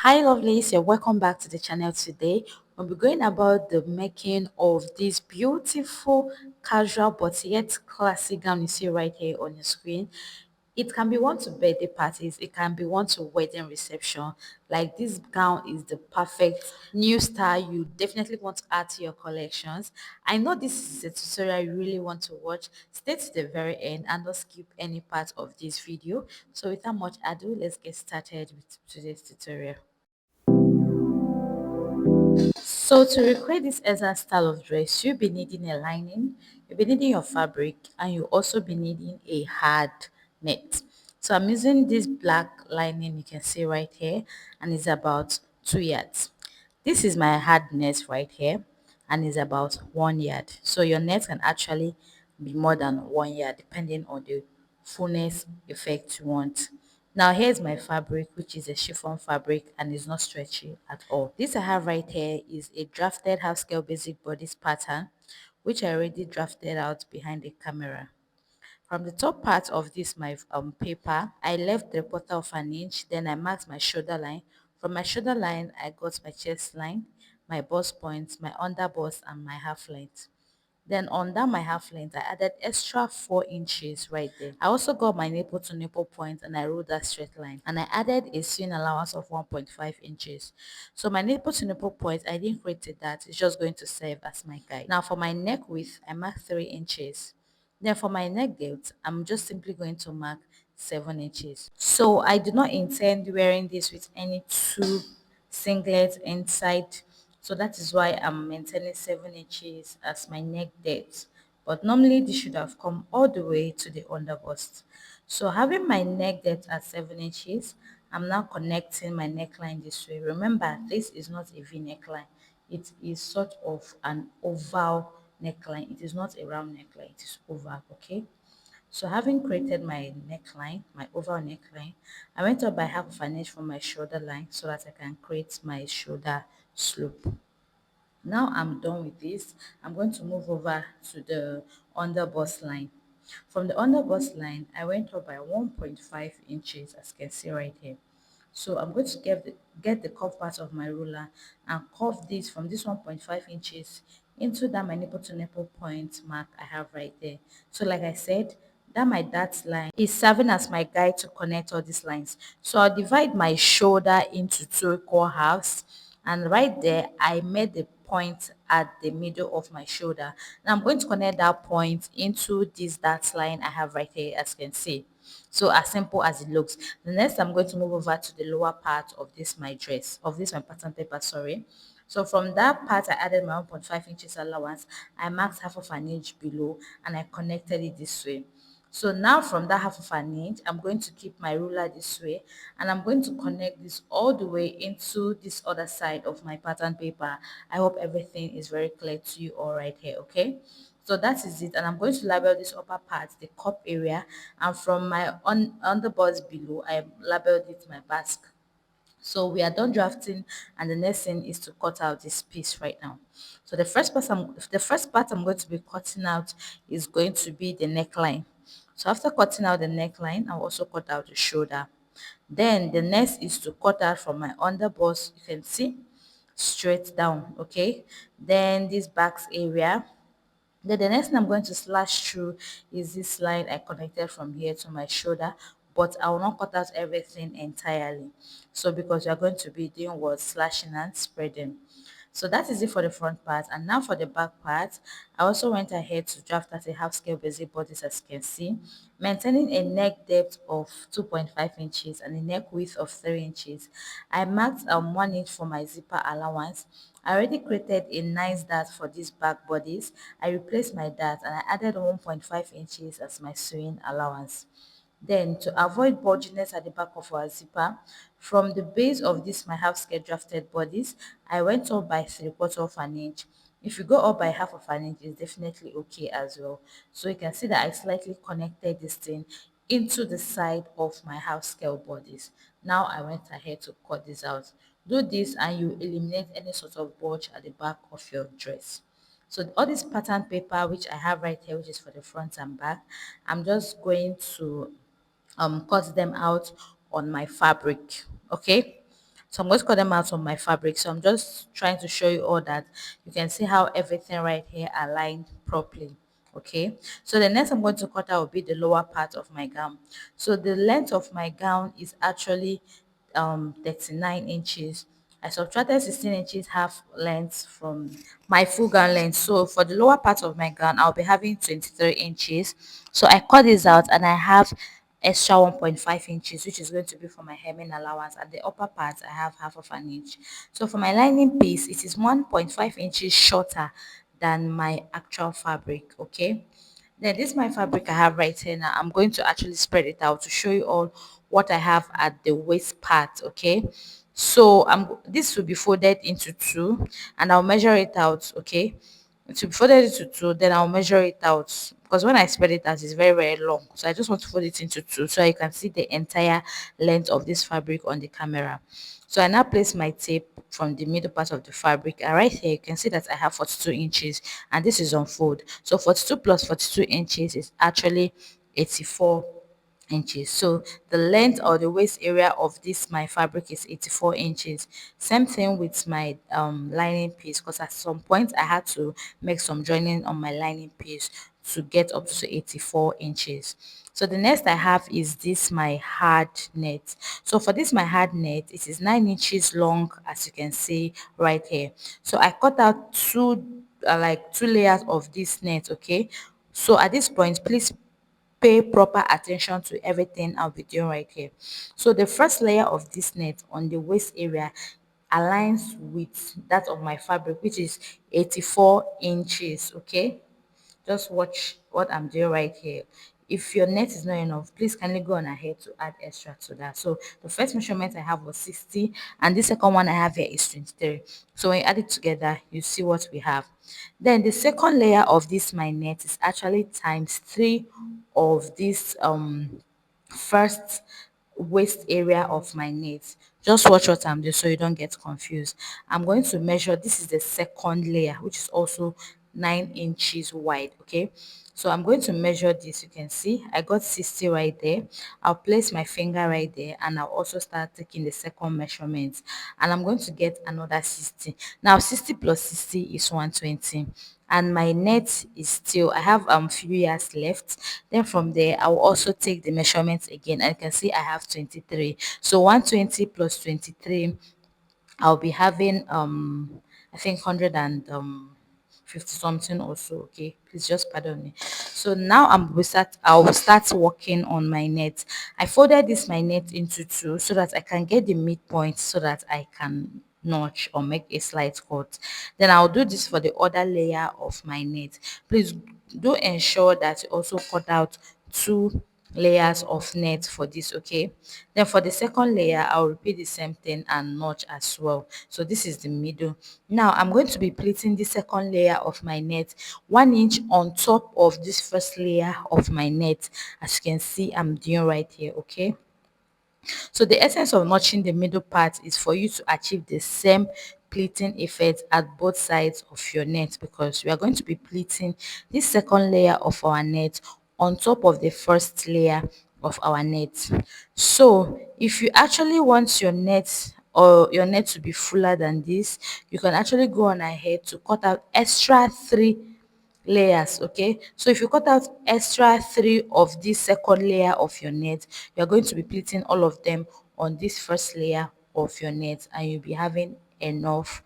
Hi lovelies, you're welcome back to the channel. Today we'll be going about the making of this beautiful casual but yet classic gown you see right here on your screen. It can be worn to birthday parties, it can be worn to wedding reception. Like, this gown is the perfect new style you definitely want to add to your collections. I know this is a tutorial you really want to watch. Stay to the very end and don't skip any part of this video. So without much ado, let's get started with today's tutorial. So to recreate this exact style of dress, you'll be needing a lining, you'll be needing your fabric, and you'll also be needing a hard net. So I'm using this black lining you can see right here, and it's about 2 yards. This is my hard net right here, and it's about 1 yard. So your net can actually be more than 1 yard depending on the fullness effect you want. Now here's my fabric, which is a chiffon fabric and is not stretchy at all. This I have right here is a drafted half scale basic bodice pattern, which I already drafted out behind the camera. From the top part of this my paper, I left the quarter of an inch, then I marked my shoulder line. From my shoulder line, I got my chest line, my bust point, my underbust, and my half length. Then under my half length, I added extra 4 inches right there. I also got my nipple to nipple point and I wrote that straight line. And I added a sewing allowance of 1.5 inches. So my nipple to nipple point, I didn't create that. It's just going to serve as my guide. Now for my neck width, I marked 3 inches. Then for my neck depth, I'm just simply going to mark 7 inches. So I do not intend wearing this with any two singlets inside. So that is why I'm maintaining 7 inches as my neck depth. But normally this should have come all the way to the underbust. So having my neck depth at 7 inches, I'm now connecting my neckline this way. Remember, this is not a V neckline. It is sort of an oval neckline. It is not a round neckline, it is oval, okay? So having created my neckline, my oval neckline, I went up by half of an inch from my shoulder line so that I can create my shoulder slope. Now I'm done with this. I'm going to move over to the underbust line. From the underbust line, I went up by 1.5 inches, as you can see right here. So I'm going to get the curve part of my ruler and curve this from this 1.5 inches into that my nipple to nipple point mark I have right there. So like I said, that my dart line is serving as my guide to connect all these lines. So I'll divide my shoulder into 2 equal halves, and right there I made the point at the middle of my shoulder. Now I'm going to connect that point into this dart line I have right here, as you can see. So as simple as it looks. The next, I'm going to move over to the lower part of this my dress, of this my pattern paper, sorry. So from that part, I added my 1.5 inches allowance. I marked half of an inch below and I connected it this way. So now from that half of an inch, I'm going to keep my ruler this way and I'm going to connect this all the way into this other side of my pattern paper. I hope everything is very clear to you all right here, okay? So that is it, and I'm going to label this upper part, the cup area, and from my underbust below, I labeled it my basque. So we are done drafting, and the next thing is to cut out this piece right now. So the first part I'm going to be cutting out is going to be the neckline. So after cutting out the neckline, I'll also cut out the shoulder. Then the next is to cut out from my underbust. You can see straight down, okay? Then this back area, then the next thing I'm going to slash through is this line I connected from here to my shoulder, but I will not cut out everything entirely. So because we are going to be doing what, slashing and spreading. So that is it for the front part. And now for the back part, I also went ahead to draft out a half scale basic bodice, as you can see, maintaining a neck depth of 2.5 inches and a neck width of 3 inches. I marked 1 inch for my zipper allowance. I already created a nice dart for this back bodice. I replaced my dart and I added 1.5 inches as my sewing allowance. Then, to avoid bulginess at the back of our zipper, from the base of this my half scale drafted bodice, I went up by 3/4 of an inch. If you go up by half of an inch, it's definitely okay as well. So you can see that I slightly connected this thing into the side of my half scale bodice. Now I went ahead to cut this out. Do this and you eliminate any sort of bulge at the back of your dress. So all this pattern paper which I have right here, which is for the front and back, I'm just going to cut them out on my fabric, okay? So I'm going to cut them out on my fabric. So I'm just trying to show you all that you can see how everything right here aligned properly. Okay, so the next I'm going to cut out will be the lower part of my gown. So the length of my gown is actually 39 inches. I subtracted 16 inches half length from my full gown length. So for the lower part of my gown, I'll be having 23 inches. So I cut this out and I have extra 1.5 inches, which is going to be for my hemming allowance. At the upper part, I have half of an inch. So for my lining piece, it is 1.5 inches shorter than my actual fabric. Okay, then this is my fabric I have right here. Now I'm going to actually spread it out to show you all what I have at the waist part. Okay, so this will be folded into two and I'll measure it out. Okay, to be folded into two, then I'll measure it out because when I spread it out, it's very, very long. So I just want to fold it into two so you can see the entire length of this fabric on the camera. So I now place my tape from the middle part of the fabric, and right here you can see that I have 42 inches and this is on fold. So 42 plus 42 inches is actually 84 inches. So the length or the waist area of this my fabric is 84 inches. Same thing with my lining piece, because at some point I had to make some joining on my lining piece to get up to 84 inches. So the next I have is this my hard net. So for this my hard net, it is 9 inches long, as you can see right here. So I cut out like two layers of this net. Okay, so at this point, please pay proper attention to everything I'll be doing right here. So the first layer of this net on the waist area aligns with that of my fabric, which is 84 inches. Okay, just watch what I'm doing right here. If your net is not enough, please kindly go on ahead to add extra to that. So the first measurement I have was 60 and the second one I have here is 23. So when you add it together, you see what we have. Then the second layer of this my net is actually times 3 of this first waist area of my net. Just watch what I'm doing so you don't get confused. I'm going to measure, this is the second layer, which is also 9 inches wide. Okay, so I'm going to measure this. You can see I got 60 right there. I'll place my finger right there and I'll also start taking the second measurement, and I'm going to get another 60. Now 60 plus 60 is 120, and my net is still, I have few years left. Then from there I will also take the measurements again, and you can see I have 23. So 120 plus 23, I'll be having I think 100 and 50 something or so. Okay, please just pardon me. So now I will start working on my net. I folded this my net into two so that I can get the midpoint so that I can notch or make a slight cut. Then I'll do this for the other layer of my net. Please do ensure that you also cut out two layers of net for this. Okay, then for the second layer I'll repeat the same thing and notch as well. So this is the middle. Now I'm going to be pleating the second layer of my net 1 inch on top of this first layer of my net, as you can see I'm doing right here. Okay, so the essence of notching the middle part is for you to achieve the same pleating effect at both sides of your net, because we are going to be pleating this second layer of our net on top of the first layer of our net. So if you actually want your net or your net to be fuller than this, you can actually go on ahead to cut out extra 3 layers. Okay, so if you cut out extra 3 of this second layer of your net, you're going to be pleating all of them on this first layer of your net, and you'll be having enough.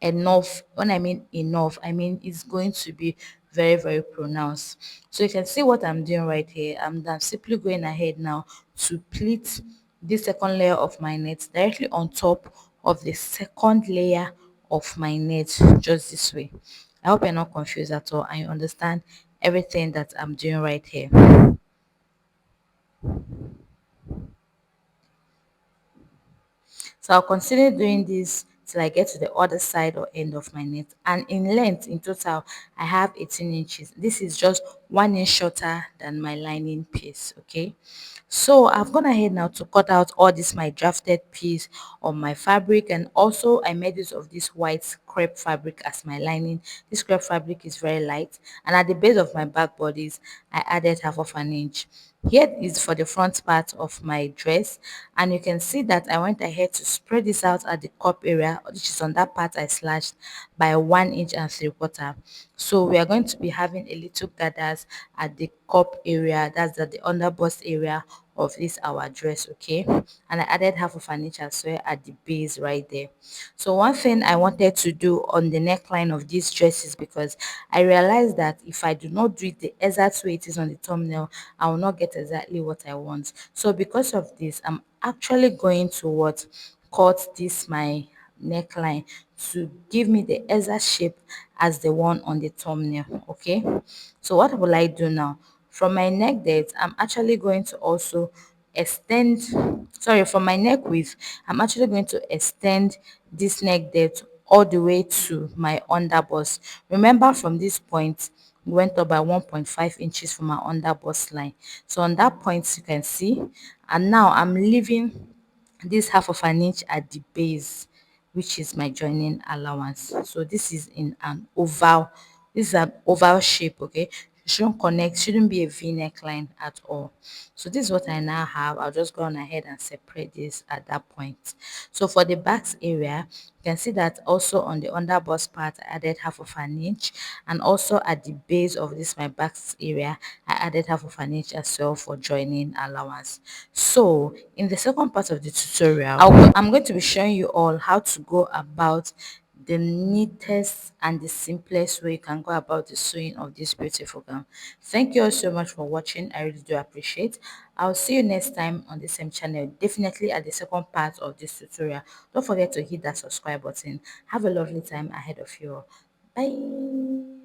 When I mean enough, I mean it's going to be very, very pronounced. So you can see what I'm doing right here. I'm simply going ahead now to pleat this second layer of my net directly on top of the second layer of my net, just this way. I hope you're not confused at all and you understand everything that I'm doing right here. So I'll continue doing this till I get to the other side or end of my net. And in length, in total, I have 18 inches. This is just 1 inch shorter than my lining piece. Okay, so I've gone ahead now to cut out all this my drafted piece on my fabric, and also I made use of this white crepe fabric as my lining. This crepe fabric is very light, and at the base of my back bodies I added half of an inch. Here is for the front part of my dress, and you can see that I went ahead to spread this out at the cup area, which is on that part I slashed by 1 inch and 3/4. So we are going to be having a little gathers at the cup area, that's at the underbust area of this our dress. Okay, and I added half of an inch as well at the base right there. So one thing I wanted to do on the neckline of this dress is, because I realized that if I do not do it the exact way it is on the thumbnail, I will not get exactly what I want. So because of this, I'm actually going to cut this my neckline to give me the exact shape as the one on the thumbnail. Okay, so what will I do now? From my neck depth, I'm actually going to also extend, sorry, from my neck width, I'm actually going to extend this neck depth all the way to my underbust. Remember, from this point we went up by 1.5 inches from our underbust line. So on that point you can see, and now I'm leaving this half of an inch at the base, which is my joining allowance. So this is in an oval, this is an oval shape. Okay, it shouldn't connect, shouldn't be a v neckline at all. So this is what I now have. I'll just go on ahead and separate this at that point. So for the backs area, you can see that also on the underbust part I added half of an inch, and also at the base of this my backs area I added half of an inch as well for joining allowance. So in the second part of the tutorial, I'm going to be showing you all how to go about the neatest and the simplest way you can go about the sewing of this beautiful gown. Thank you all so much for watching. I really do appreciate. I'll see you next time on the same channel, definitely at the second part of this tutorial. Don't forget to hit that subscribe button. Have a lovely time ahead of you all. Bye.